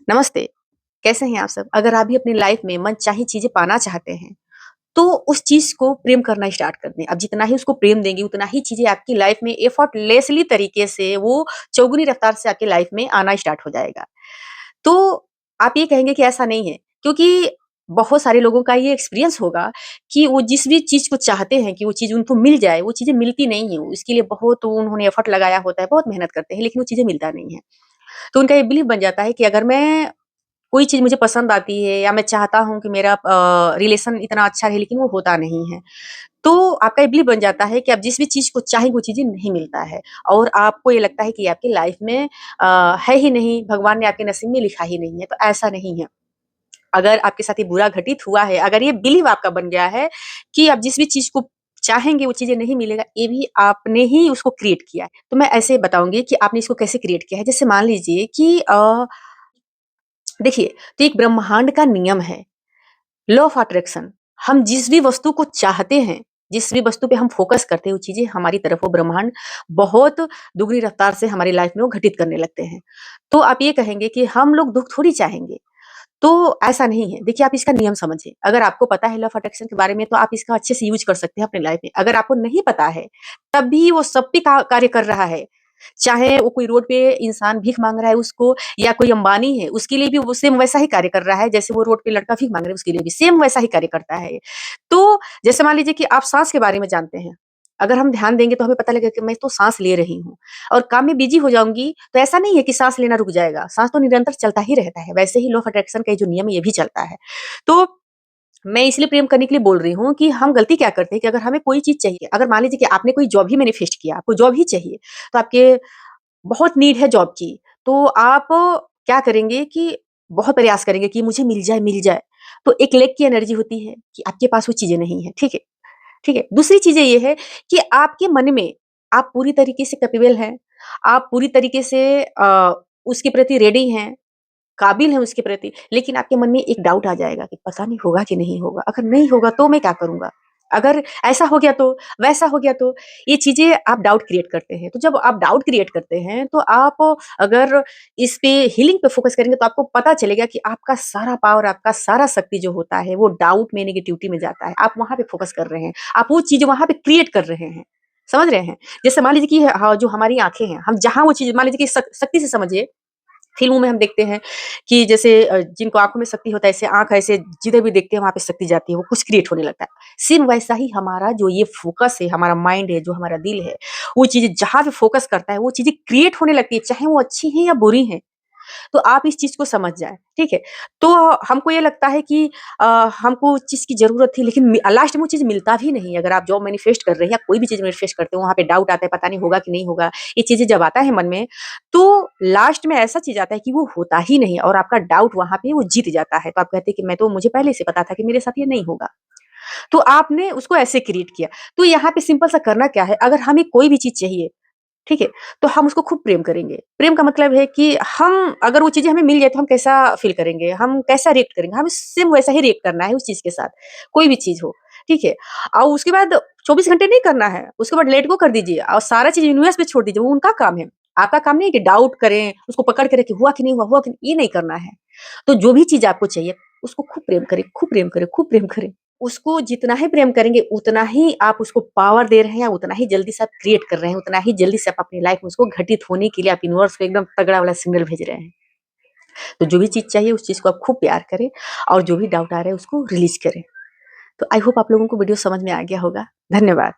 नमस्ते, कैसे हैं आप सब? अगर आप भी अपनी लाइफ में मनचाही चीज़ें पाना चाहते हैं, तो उस चीज़ को प्रेम करना स्टार्ट कर दें। अब जितना ही उसको प्रेम देंगे, उतना ही चीज़ें आपकी लाइफ में एफर्टलेसली तरीके से वो चौगुनी रफ्तार से आपकी लाइफ में आना स्टार्ट हो जाएगा। तो आप ये कहेंगे कि ऐसा नहीं है, क्योंकि बहुत सारे लोगों का ये एक्सपीरियंस होगा कि वो जिस भी चीज़ को चाहते हैं कि वो चीज़ उनको मिल जाए, वो चीज़ें मिलती नहीं हैं। इसके लिए बहुत उन्होंने एफर्ट लगाया होता है, बहुत मेहनत करते हैं, लेकिन वो चीज़ें मिलता नहीं है। तो उनका ये बिलीफ बन जाता है कि अगर मैं कोई चीज़ मुझे पसंद आती है या मैं चाहता हूँ कि मेरा रिलेशन इतना अच्छा रहे, लेकिन वो होता नहीं है। तो आपका ये बिलीफ बन जाता है कि आप जिस भी चीज़ को चाहें वो चीज़ें नहीं मिलता है और आपको ये लगता है कि ये आपकी लाइफ में है ही नहीं, भगवान ने आपके नसीब में लिखा ही नहीं है, तो ऐसा नहीं है। अगर आपके साथ ये बुरा घटित हुआ है, अगर ये बिलीव आपका बन गया है कि आप जिस भी चीज़ को चाहेंगे वो चीज़ें नहीं मिलेगा, ये भी आपने ही उसको क्रिएट किया है। तो मैं ऐसे बताऊँगी कि आपने इसको कैसे क्रिएट किया है। जैसे मान लीजिए कि देखिए, तो एक ब्रह्मांड का नियम है, लॉ ऑफ अट्रैक्शन। हम जिस भी वस्तु को चाहते हैं, जिस भी वस्तु पे हम फ़ोकस करते हैं, वो चीज़ें हमारी तरफ वो ब्रह्मांड बहुत दुगनी रफ़्तार से हमारी लाइफ़ में वो घटित करने लगते हैं। तो आप ये कहेंगे कि हम लोग दुःख थोड़ी चाहेंगे, तो ऐसा नहीं है। देखिए, आप इसका नियम समझिए। अगर आपको पता है लॉ ऑफ अट्रैक्शन के बारे में, तो आप इसका अच्छे से यूज़ कर सकते हैं अपनी लाइफ़ में। अगर आपको नहीं पता है, तब भी वो सब पे का कार्य कर रहा है। चाहे वो कोई रोड पे इंसान भीख माँग रहा है उसको, या कोई अंबानी है, उसके लिए भी वो सेम वैसा ही कार्य कर रहा है, जैसे वो रोड पे लड़का भीख माँग रहा है, उसके लिए भी सेम वैसा ही कार्य करता है ये। तो जैसे मान लीजिए कि आप साँस के बारे में जानते हैं। अगर हम ध्यान देंगे तो हमें पता लगेगा कि मैं तो साँस ले रही हूँ और काम में बिज़ी हो जाऊँगी, तो ऐसा नहीं है कि साँस लेना रुक जाएगा। साँस तो निरंतर चलता ही रहता है। वैसे ही लॉ ऑफ अट्रैक्शन का ये जो नियम है, ये भी चलता है। तो मैं इसलिए प्रेम करने के लिए बोल रही हूँ कि हम गलती क्या करते हैं कि अगर हमें कोई चीज़ चाहिए, अगर मान लीजिए कि आपने कोई जॉब ही मैनिफेस्ट किया, आपको जॉब ही चाहिए, तो आपके बहुत नीड है जॉब की, तो आप क्या करेंगे कि बहुत प्रयास करेंगे कि मुझे मिल जाए, मिल जाए। तो एक लैक की एनर्जी होती है कि आपके पास वो चीज़ें नहीं है, ठीक है? ठीक है? दूसरी चीज़ें ये है कि आपके मन में आप पूरी तरीके से कैपेबल हैं, आप पूरी तरीके से उसके प्रति रेडी हैं, काबिल हैं उसके प्रति, लेकिन आपके मन में एक डाउट आ जाएगा कि पता नहीं होगा कि नहीं होगा? अगर नहीं होगा तो मैं क्या करूँगा? अगर ऐसा हो गया तो, वैसा हो गया तो? ये चीज़ें आप डाउट क्रिएट करते हैं। तो जब आप डाउट क्रिएट करते हैं, तो आप अगर इस पे हीलिंग पे फ़ोकस करेंगे, तो आपको पता चलेगा कि आपका सारा पावर, आपका सारा शक्ति जो होता है, वो डाउट में, नेगेटिविटी में जाता है। आप वहाँ पे फ़ोकस कर रहे हैं। आप वो चीज़ वहाँ पे क्रिएट कर रहे हैं। समझ रहे हैं? जैसे मान लीजिए कि जो हमारी आँखें हैं, हम जहाँ वो चीज़ मान लीजिए कि सख्ती से समझिए, फ़िल्मों में हम देखते हैं कि जैसे जिनको आँखों में शक्ति होता है, ऐसे आँख ऐसे जिधर भी देखते हैं वहाँ पे शक्ति जाती है, वो कुछ क्रिएट होने लगता है। सेम वैसा ही हमारा जो ये फ़ोकस है, हमारा माइंड है, जो हमारा दिल है, वो चीज़ें जहाँ पे फ़ोकस करता है, वो चीज़ें क्रिएट होने लगती है, चाहे वो अच्छी हैं या बुरी हैं। तो आप इस चीज़ को समझ जाएँ, ठीक है? तो हमको ये लगता है कि अ, हमको उस चीज़ की ज़रूरत थी, लेकिन लास्ट में वो चीज़ मिलता भी नहीं है। अगर आप जॉब मैनिफेस्ट कर रहे हैं या कोई भी चीज़ मैनिफेस्ट करते हो, वहाँ पे डाउट आता है, पता नहीं होगा कि नहीं होगा। ये चीज़ें जब आता है मन में, तो लास्ट में ऐसा चीज़ आता है कि वो होता ही नहीं और आपका डाउट वहाँ पे वो जीत जाता है। तो आप कहते हैं कि मैं तो मुझे पहले से पता था कि मेरे साथ ये नहीं होगा। तो आपने उसको ऐसे क्रिएट किया। तो यहाँ पे सिंपल सा करना क्या है, अगर हमें कोई भी चीज़ चाहिए, ठीक है? तो हम उसको खूब प्रेम करेंगे। प्रेम का मतलब है कि हम अगर वो चीज़ें हमें मिल जाए तो हम कैसा फ़ील करेंगे? हम कैसा रिएक्ट करेंगे? हमें सेम वैसा ही रिएक्ट करना है उस चीज़ के साथ, कोई भी चीज़ हो, ठीक है? और उसके बाद 24 घंटे नहीं करना है, उसके बाद लेट गो कर दीजिए और सारा चीज़ यूनिवर्स पे छोड़ दीजिए, वो उनका काम है। आपका काम नहीं है कि डाउट करें, उसको पकड़ के रखें, हुआ कि नहीं, ये नहीं करना है। तो जो भी चीज़ आपको चाहिए, उसको खूब प्रेम करें, खूब प्रेम करें, खूब प्रेम करें। उसको जितना ही प्रेम करेंगे, उतना ही आप उसको पावर दे रहे हैं, उतना ही जल्दी से आप क्रिएट कर रहे हैं, उतना ही जल्दी से आप अपनी लाइफ में उसको घटित होने के लिए आप यूनिवर्स को एकदम तगड़ा वाला सिग्नल भेज रहे हैं। तो जो भी चीज़ चाहिए, उस चीज़ को आप खूब प्यार करें और जो भी डाउट आ रहा है, उसको रिलीज़ करें। तो आई होप आप लोगों को वीडियो समझ में आ गया होगा। धन्यवाद।